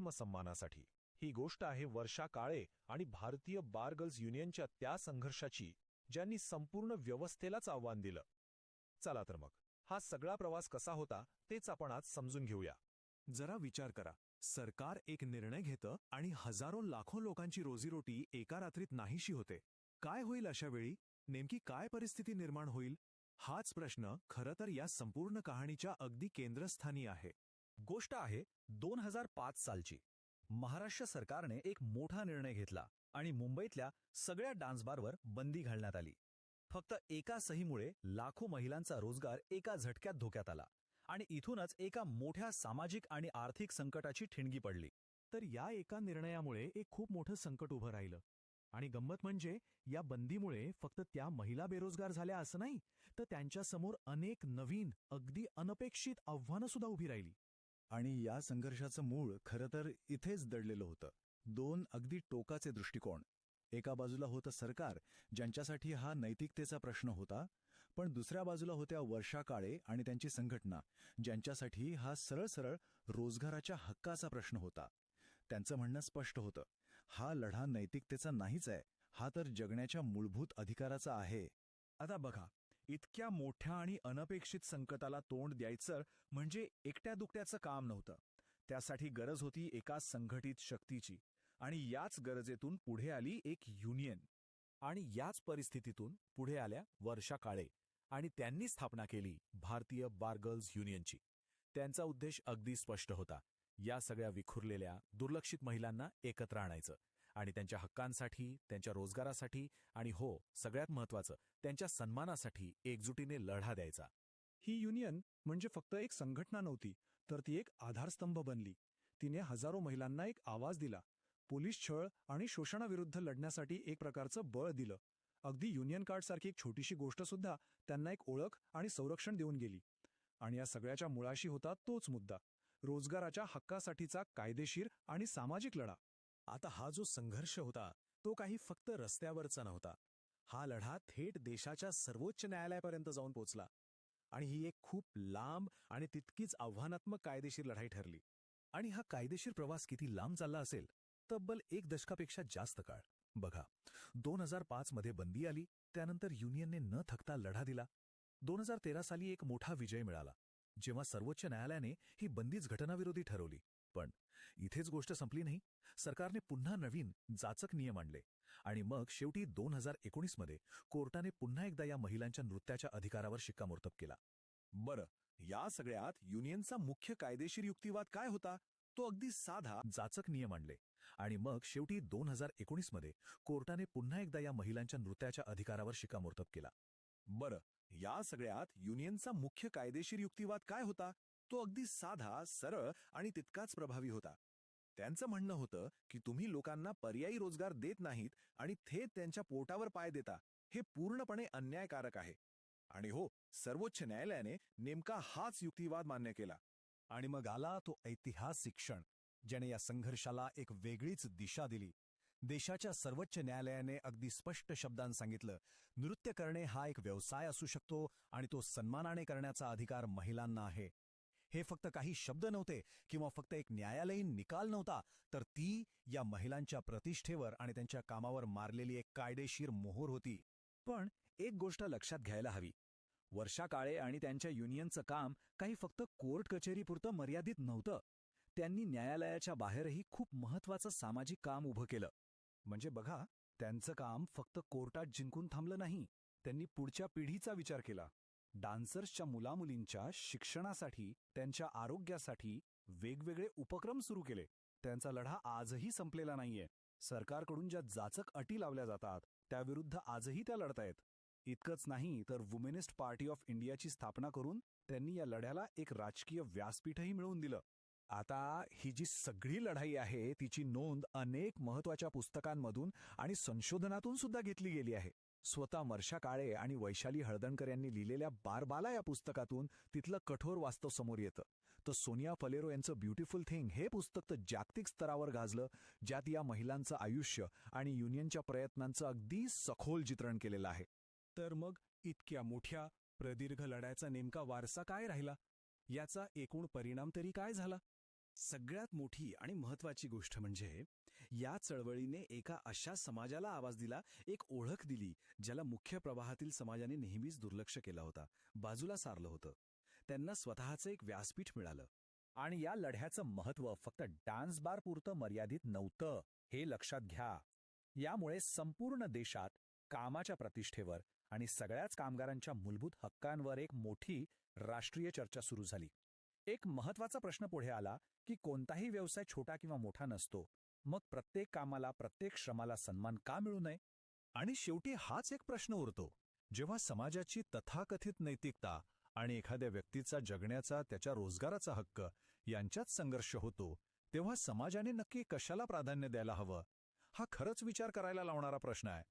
आत्मसन्मानासाठी. ही गोष्ट आहे वर्षा काळे आणि भारतीय बार गर्ल्स युनियनच्या त्या संघर्षाची ज्यांनी संपूर्ण व्यवस्थेलाच आव्हान दिलं. चला तर मग हा सगळा प्रवास कसा होता तेच आपण आज समजून घेऊया. जरा विचार करा, सरकार एक निर्णय घेतं आणि हजारो लाखो लोकांची रोजीरोटी एका रात्रीत नाहीशी होते. काय होईल अशा वेळी? नेमकी काय परिस्थिती निर्माण होईल? हाच प्रश्न खरं तर या संपूर्ण कहाणीच्या अगदी केंद्रस्थानी आहे. गोष्ट आहे 2005 सालची. महाराष्ट्र सरकारने एक मोठा निर्णय घेतला आणि मुंबईतल्या सगळ्या डान्स बारवर बंदी घालण्यात आली. फक्त एका सहीमुळे लाखो महिलांचा रोजगार एका झटक्यात धोक्यात आला आणि इथूनच एका मोठ्या सामाजिक आणि आर्थिक संकटाची ठिणगी पडली. तर या एका निर्णयामुळे एक खूप मोठं संकट उभं राहिलं. आणि गंमत म्हणजे या बंदीमुळे फक्त त्या महिला बेरोजगार झाल्या असं नाही, तर त्यांच्यासमोर अनेक नवीन, अगदी अनपेक्षित आव्हानं सुद्धा उभी राहिली. आणि या संघर्षाचं मूळ खरं तर इथेच दडलेलं होतं. दोन अगदी टोकाचे दृष्टिकोन. एका बाजूला होतं सरकार, ज्यांच्यासाठी हा नैतिकतेचा प्रश्न होता, पण दुसऱ्या बाजूला होत्या वर्षा काळे आणि त्यांची संघटना, ज्यांच्यासाठी हा सरळ सरळ रोजगाराच्या हक्काचा प्रश्न होता. त्यांचं म्हणणं स्पष्ट होतं, हा लढा नैतिकतेचा नाहीच आहे, हा तर जगण्याच्या मूलभूत अधिकाराचा आहे. आता बघा, इतक्या मोठ्या आणि अनपेक्षित संकटाला तोंड द्यायचं म्हणजे एकट्या दुकट्याचं काम नव्हतं. त्यासाठी गरज होती एका संघटित शक्तीची. आणि याच गरजेतून पुढे आली एक युनियन. आणि याच परिस्थितीतून पुढे आल्या वर्षा काळे आणि त्यांनी स्थापना केली भारतीय बार गर्ल्स युनियनची. त्यांचा उद्देश अगदी स्पष्ट होता. या सगळ्या विखुरलेल्या, दुर्लक्षित महिलांना एकत्र आणायचं आणि त्यांच्या हक्कांसाठी, त्यांच्या रोजगारासाठी आणि हो, सगळ्यात महत्त्वाचं, त्यांच्या सन्मानासाठी एकजुटीने लढा द्यायचा. ही युनियन म्हणजे फक्त एक संघटना नव्हती, तर ती एक आधारस्तंभ बनली. तिने हजारो महिलांना एक आवाज दिला. पोलीस छळ आणि शोषणाविरुद्ध लढण्यासाठी एक प्रकारचं बळ दिलं. अगदी युनियन कार्डसारखी एक छोटीशी गोष्ट सुद्धा त्यांना एक ओळख आणि संरक्षण देऊन गेली. आणि या सगळ्याच्या मुळाशी होता तोच मुद्दा, रोजगाराच्या हक्कासाठीचा कायदेशीर आणि सामाजिक लढा. आता हा जो संघर्ष होता तो काही फक्त रस्त्यावरचा नव्हता. हा लढा थेट देशाच्या सर्वोच्च न्यायालयापर्यंत जाऊन पोचला. आणि ही एक खूप लांब आणि तितकीच आव्हानात्मक कायदेशीर लढाई ठरली. आणि हा कायदेशीर प्रवास किती लांब चालला असेल? तब्बल 1 दशकापेक्षा जास्त काळ. बघा, 2005 मध्ये बंदी आली, त्यानंतर युनियनने न थकता लढा दिला. 2013 साली एक मोठा विजय मिळाला, जेव्हा सर्वोच्च न्यायालयाने ही बंदीच घटनाविरोधी ठरवली. पण इथेच गोष्ट संपली नाही. सरकारने पुन्हा नवीन जाचक नियम आणले आणि मग शेवटी 2019 मध्ये कोर्टाने पुन्हा एकदा या महिलांच्या नृत्याच्या अधिकारावर शिक्कामोर्तब केला. बरं, या सगळ्यात युनियनचा मुख्य कायदेशीर युक्तिवाद काय होता? तो अगदी साधा, जाचक नियम आणले आणि मग शेवटी 2019 मध्ये कोर्टाने पुन्हा एकदा या महिलांच्या नृत्याच्या अधिकारावर शिक्कामोर्तब केला. बरं, या सगळ्यात युनियनचा मुख्य कायदेशीर युक्तिवाद काय होता? तो अगदी साधा, सरळ आणि तितकाच प्रभावी होता. त्यांचं म्हणणं होतं की तुम्ही लोकांना पर्यायी रोजगार देत नाहीत आणि थेट त्यांच्या पोटावर पाय देता. हे पूर्णपणे अन्यायकारक आहे. आणि हो, सर्वोच्च न्यायालयाने नेमका हाच युक्तिवाद मान्य केला. आणि मग आला तो ऐतिहासिक क्षण, ज्याने या संघर्षाला एक वेगळीच दिशा दिली. देशाच्या सर्वोच्च न्यायालयाने अगदी स्पष्ट शब्दांत सांगितलं, नृत्य करणे हा एक व्यवसाय असू शकतो आणि तो सन्मानाने करण्याचा अधिकार महिलांना आहे. हे फक्त काही शब्द नव्हते किंवा फक्त एक न्यायालयीन निकाल नव्हता, तर ती या महिलांच्या प्रतिष्ठेवर आणि त्यांच्या कामावर मारलेली एक कायदेशीर मोहर होती. पण एक गोष्ट लक्षात घ्यायला हवी, वर्षा काळे आणि त्यांच्या युनियनचं काम काही फक्त कोर्ट कचेरीपुरतं मर्यादित नव्हतं. त्यांनी न्यायालयाच्या बाहेरही खूप महत्त्वाचं सामाजिक काम उभं केलं. म्हणजे बघा, त्यांचं काम फक्त कोर्टात जिंकून थांबलं नाही, त्यांनी पुढच्या पिढीचा विचार केला. डान्सर्सच्या मुलामुलींच्या शिक्षणासाठी, त्यांच्या आरोग्यासाठी वेगवेगळे उपक्रम सुरू केले. त्यांचा लढा आजही संपलेला नाहीये. सरकारकडून ज्या जाचक अटी लावल्या जातात त्याविरुद्ध आजही त्या लढतायत. इतकंच नाही तर वुमेनिस्ट पार्टी ऑफ इंडियाची स्थापना करून त्यांनी या लढ्याला एक राजकीय व्यासपीठही मिळवून दिलं. आता ही जी सगळी लढाई आहे तिची नोंद अनेक महत्त्वाच्या पुस्तकांमधून आणि संशोधनातून सुद्धा घेतली गेली आहे. स्वतः वर्षा काळे आणि वैशाली हळदणकर यांनी लिहिलेल्या बारबाला या पुस्तकातून तिथलं कठोर वास्तव समोर येतं. तर सोनिया फलेरो यांचं ब्युटिफुल थिंग हे पुस्तक तर जागतिक स्तरावर गाजलं, ज्यात या महिलांचं आयुष्य आणि युनियनच्या प्रयत्नांचं अगदी सखोल चित्रण केलेलं आहे. तर मग इतक्या मोठ्या प्रदीर्घ लढ्याचा नेमका वारसा काय राहिला? याचा एकूण परिणाम तरी काय झाला? सगळ्यात मोठी आणि महत्वाची गोष्ट म्हणजे या चळवळीने एका अशा समाजाला आवाज दिला, एक ओळख दिली, ज्याला मुख्य प्रवाहातील समाजाने नेहमीच दुर्लक्ष केला होता, बाजूला सारलं होतं. त्यांना स्वतःचं एक व्यासपीठ मिळालं. आणि या लढ्याचं महत्त्व फक्त डान्स बार पुरतं मर्यादित नव्हतं, हे लक्षात घ्या. यामुळे संपूर्ण देशात कामाच्या प्रतिष्ठेवर आणि सगळ्याच कामगारांच्या मूलभूत हक्कांवर एक मोठी राष्ट्रीय चर्चा सुरू झाली. एक महत्त्वाचा प्रश्न पुढे आला की कोणताही व्यवसाय छोटा किंवा मोठा नसतो, मग प्रत्येक कामाला, प्रत्येक श्रमाला सन्मान का मिळू नये? आणि शेवटी हाच एक प्रश्न उरतो. जेव्हा समाजाची तथाकथित नैतिकता आणि एखाद्या व्यक्तीचा जगण्याचा, त्याच्या रोजगाराचा हक्क यांच्यात संघर्ष होतो, तेव्हा समाजाने नक्की कशाला प्राधान्य द्यायला हवं? हा खरंच विचार करायला लावणारा प्रश्न आहे.